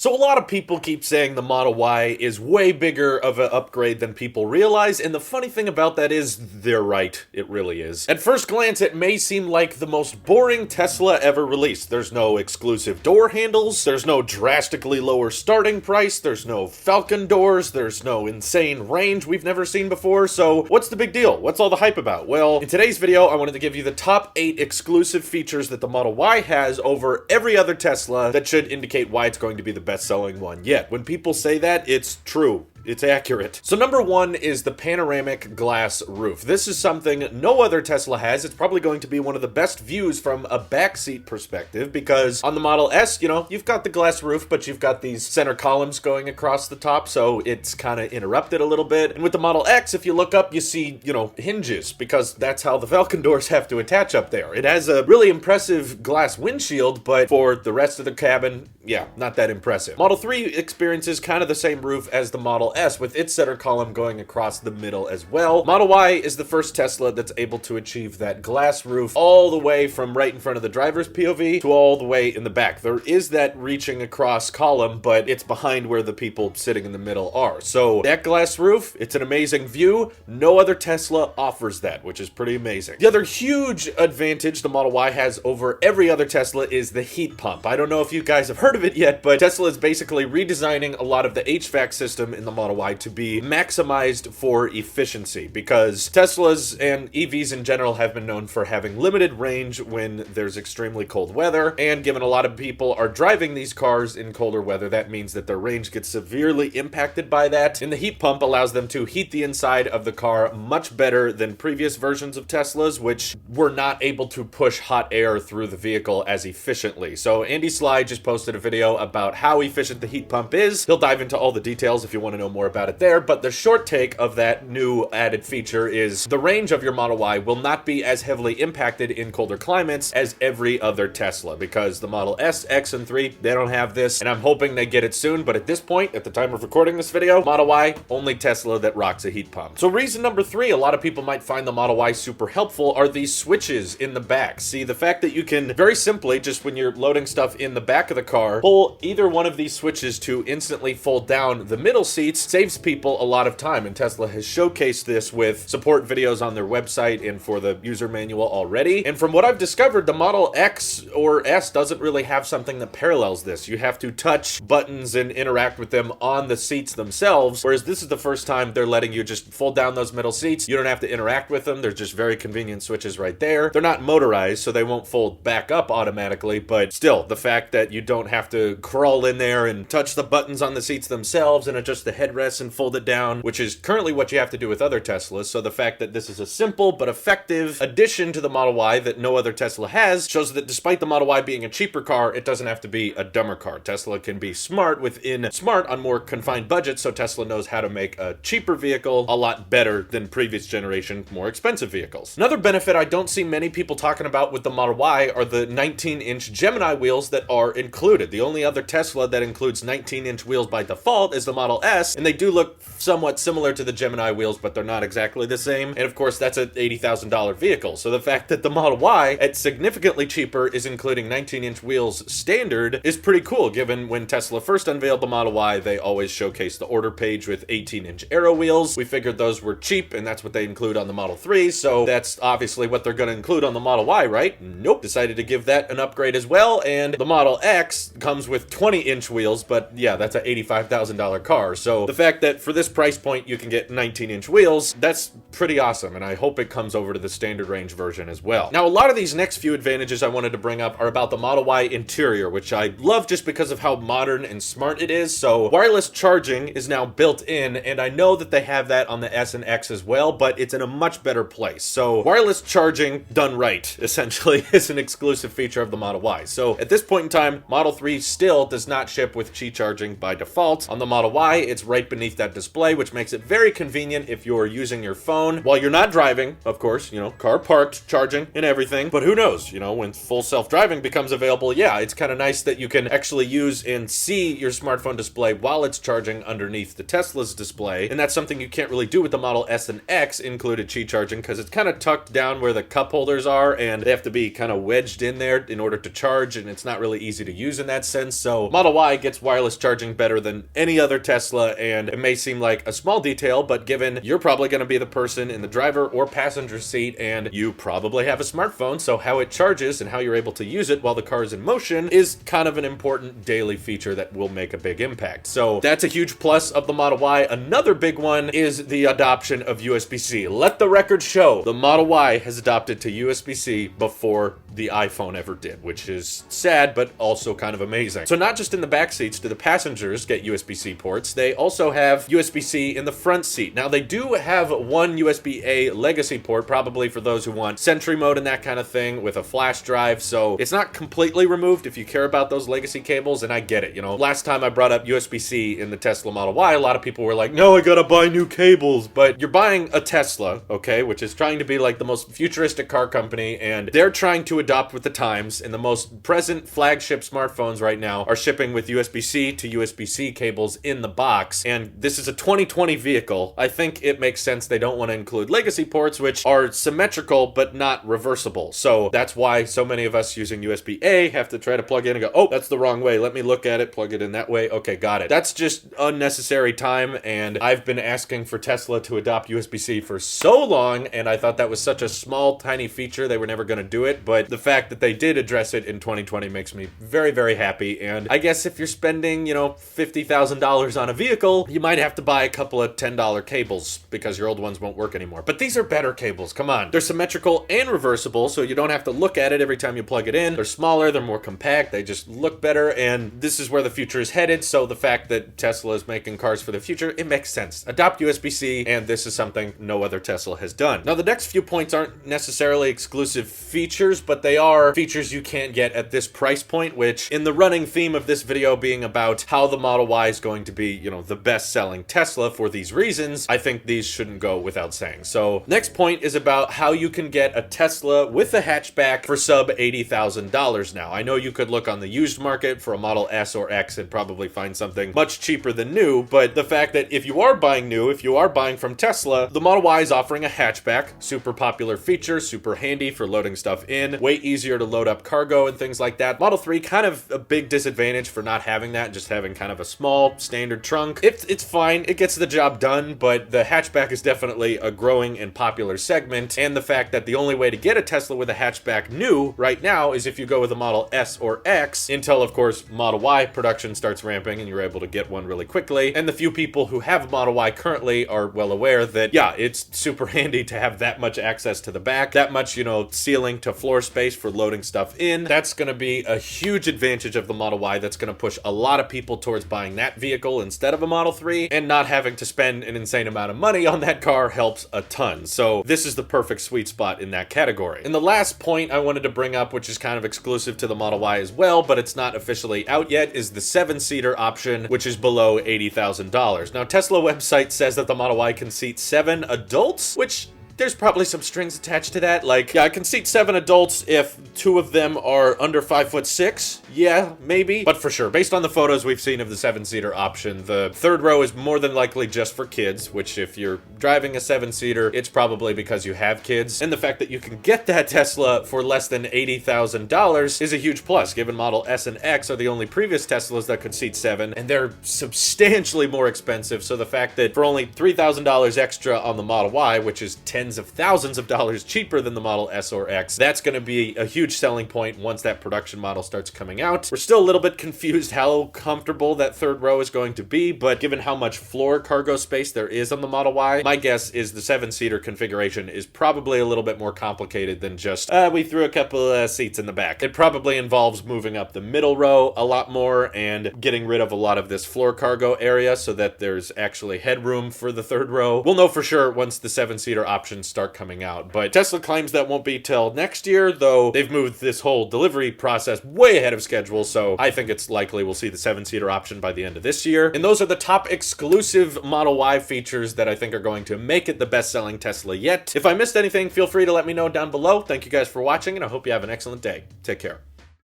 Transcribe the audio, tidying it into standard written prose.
So a lot of people keep saying the Model Y is way bigger of an upgrade than people realize, and the funny thing about that is they're right, it really is. At first glance, it may seem like the most boring Tesla ever released. There's no exclusive door handles, there's no drastically lower starting price, there's no Falcon doors, there's no insane range we've never seen before, so what's the big deal? What's all the hype about? Well, in today's video, I wanted to give you the top 8 exclusive features that the Model Y has over every other Tesla that should indicate why it's going to be the best-selling one yet. When people say that, it's true. It's accurate. So number 1 is the panoramic glass roof. This is something no other Tesla has. It's probably going to be one of the best views from a backseat perspective because on the Model S, you've got the glass roof, but you've got these center columns going across the top, so it's kind of interrupted a little bit. And with the Model X, if you look up, you see, hinges because that's how the Falcon doors have to attach up there. It has a really impressive glass windshield, but for the rest of the cabin, yeah, not that impressive. Model 3 experiences kind of the same roof as the Model S with its center column going across the middle as well. Model Y is the first Tesla that's able to achieve that glass roof all the way from right in front of the driver's POV to all the way in the back. There is that reaching across column, but it's behind where the people sitting in the middle are. So that glass roof, it's an amazing view. No other Tesla offers that, which is pretty amazing. The other huge advantage the Model Y has over every other Tesla is the heat pump. I don't know if you guys have heard of it yet, but Tesla is basically redesigning a lot of the HVAC system in the Model Y to be maximized for efficiency because Teslas and EVs in general have been known for having limited range when there's extremely cold weather, and given a lot of people are driving these cars in colder weather, that means that their range gets severely impacted by that, and the heat pump allows them to heat the inside of the car much better than previous versions of Teslas, which were not able to push hot air through the vehicle as efficiently. So Andy Sly just posted a video about how efficient the heat pump is. He'll dive into all the details if you want to know more about it there, but the short take of that new added feature is the range of your Model Y will not be as heavily impacted in colder climates as every other Tesla because the Model S, X, and 3, they don't have this, and I'm hoping they get it soon, but at this point, at the time of recording this video, Model Y, only Tesla that rocks a heat pump. So reason number 3, a lot of people might find the Model Y super helpful are these switches in the back. See, the fact that you can very simply, just when you're loading stuff in the back of the car, pull either one of these switches to instantly fold down the middle seats saves people a lot of time, and Tesla has showcased this with support videos on their website and for the user manual already. And from what I've discovered, the Model X or S doesn't really have something that parallels this. You have to touch buttons and interact with them on the seats themselves, whereas this is the first time they're letting you just fold down those middle seats. You don't have to interact with them. They're just very convenient switches right there. They're not motorized, so they won't fold back up automatically, but still, the fact that you don't have to crawl in there and touch the buttons on the seats themselves and adjust the headrests and fold it down, which is currently what you have to do with other Teslas. So the fact that this is a simple but effective addition to the Model Y that no other Tesla has shows that despite the Model Y being a cheaper car, it doesn't have to be a dumber car. Tesla can be smart on more confined budgets, so Tesla knows how to make a cheaper vehicle a lot better than previous generation, more expensive vehicles. Another benefit I don't see many people talking about with the Model Y are the 19-inch Gemini wheels that are included. The only other Tesla that includes 19-inch wheels by default is the Model S, and they do look somewhat similar to the Gemini wheels, but they're not exactly the same. And of course, that's an $80,000 vehicle. So the fact that the Model Y, at significantly cheaper, is including 19-inch wheels standard is pretty cool, given when Tesla first unveiled the Model Y, they always showcased the order page with 18-inch Aero wheels. We figured those were cheap, and that's what they include on the Model 3, so that's obviously what they're going to include on the Model Y, right? Nope. Decided to give that an upgrade as well, and the Model X comes with 20-inch wheels, but yeah, that's an $85,000 car. So the fact that for this price point you can get 19-inch wheels, that's pretty awesome, and I hope it comes over to the standard range version as well. Now, a lot of these next few advantages I wanted to bring up are about the Model Y interior, which I love just because of how modern and smart it is. So wireless charging is now built in, and I know that they have that on the S and X as well, but it's in a much better place. So wireless charging done right, essentially, is an exclusive feature of the Model Y. So at this point in time, Model 3 still does not ship with Qi charging by default. On the Model Y, it's right right beneath that display, which makes it very convenient if you're using your phone while you're not driving, of course, car parked, charging, and everything. But who knows, when full self-driving becomes available, yeah, it's kind of nice that you can actually use and see your smartphone display while it's charging underneath the Tesla's display. And that's something you can't really do with the Model S and X included Qi charging, because it's kind of tucked down where the cup holders are, and they have to be kind of wedged in there in order to charge, and it's not really easy to use in that sense. So Model Y gets wireless charging better than any other Tesla, and it may seem like a small detail, but given you're probably going to be the person in the driver or passenger seat, and you probably have a smartphone, so how it charges and how you're able to use it while the car is in motion is kind of an important daily feature that will make a big impact. So that's a huge plus of the Model Y. Another big one is the adoption of USB-C. Let the record show the Model Y has adopted to USB-C before the iPhone ever did, which is sad, but also kind of amazing. So not just in the back seats do the passengers get USB-C ports, they also have USB-C in the front seat. Now they do have one USB-A legacy port, probably for those who want Sentry mode and that kind of thing with a flash drive, so it's not completely removed if you care about those legacy cables, and I get it. Last time I brought up USB-C in the Tesla Model Y, a lot of people were like, no, I gotta buy new cables, but you're buying a Tesla, okay, which is trying to be like the most futuristic car company, and they're trying to adopt with the times, and the most present flagship smartphones right now are shipping with USB-C to USB-C cables in the box, and this is a 2020 vehicle. I think it makes sense they don't want to include legacy ports, which are symmetrical but not reversible. So that's why so many of us using USB-A have to try to plug in and go, oh, that's the wrong way. Let me look at it, plug it in that way. Okay, got it. That's just unnecessary time, and I've been asking for Tesla to adopt USB-C for so long, and I thought that was such a small, tiny feature they were never going to do it, but the fact that they did address it in 2020 makes me very, very happy. And I guess if you're spending, $50,000 on a vehicle, you might have to buy a couple of $10 cables because your old ones won't work anymore. But these are better cables, come on. They're symmetrical and reversible, so you don't have to look at it every time you plug it in. They're smaller, they're more compact, they just look better, and this is where the future is headed, so the fact that Tesla is making cars for the future, it makes sense. Adopt USB-C, and this is something no other Tesla has done. Now, the next few points aren't necessarily exclusive features, but they are features you can't get at this price point, which, in the running theme of this video being about how the Model Y is going to be, the best-selling Tesla for these reasons, I think these shouldn't go without saying. So, next point is about how you can get a Tesla with a hatchback for sub $80,000 now. I know you could look on the used market for a Model S or X and probably find something much cheaper than new, but the fact that if you are buying new, if you are buying from Tesla, the Model Y is offering a hatchback, super popular feature, super handy for loading stuff in, way easier to load up cargo and things like that. Model 3, kind of a big disadvantage for not having that, just having kind of a small standard trunk. It's fine, it gets the job done, but the hatchback is definitely a growing and popular segment, and the fact that the only way to get a Tesla with a hatchback new right now is if you go with a Model S or X, until of course Model Y production starts ramping and you're able to get one really quickly. And the few people who have a Model Y currently are well aware that, yeah, it's super handy to have that much access to the back, that much, ceiling to floor space for loading stuff in. That's going to be a huge advantage of the Model Y. That's going to push a lot of people towards buying that vehicle instead of a Model 3, and not having to spend an insane amount of money on that car helps a ton. So this is the perfect sweet spot in that category. And the last point I wanted to bring up, which is kind of exclusive to the Model Y as well, but it's not officially out yet, is the 7-seater option, which is below $80,000. Now, Tesla website says that the Model Y can seat 7 adults, which there's probably some strings attached to that. Like, yeah, I can seat 7 adults if 2 of them are under 5'6". Yeah, maybe. But for sure, based on the photos we've seen of the 7-seater option, the third row is more than likely just for kids, which if you're driving a 7-seater, it's probably because you have kids. And the fact that you can get that Tesla for less than $80,000 is a huge plus, given Model S and X are the only previous Teslas that could seat 7, and they're substantially more expensive. So the fact that for only $3,000 extra on the Model Y, which is tens of thousands of dollars cheaper than the Model S or X, that's going to be a huge selling point once that production model starts coming out. We're still a little bit confused how comfortable that third row is going to be, but given how much floor cargo space there is on the Model Y, my guess is the 7-seater configuration is probably a little bit more complicated than just, we threw a couple seats in the back. It probably involves moving up the middle row a lot more and getting rid of a lot of this floor cargo area so that there's actually headroom for the third row. We'll know for sure once the 7-seater option versions start coming out. But Tesla claims that won't be till next year, though they've moved this whole delivery process way ahead of schedule, so I think it's likely we'll see the 7-seater option by the end of this year. And those are the top exclusive Model Y features that I think are going to make it the best-selling Tesla yet. If I missed anything, feel free to let me know down below. Thank you guys for watching, and I hope you have an excellent day. Take care.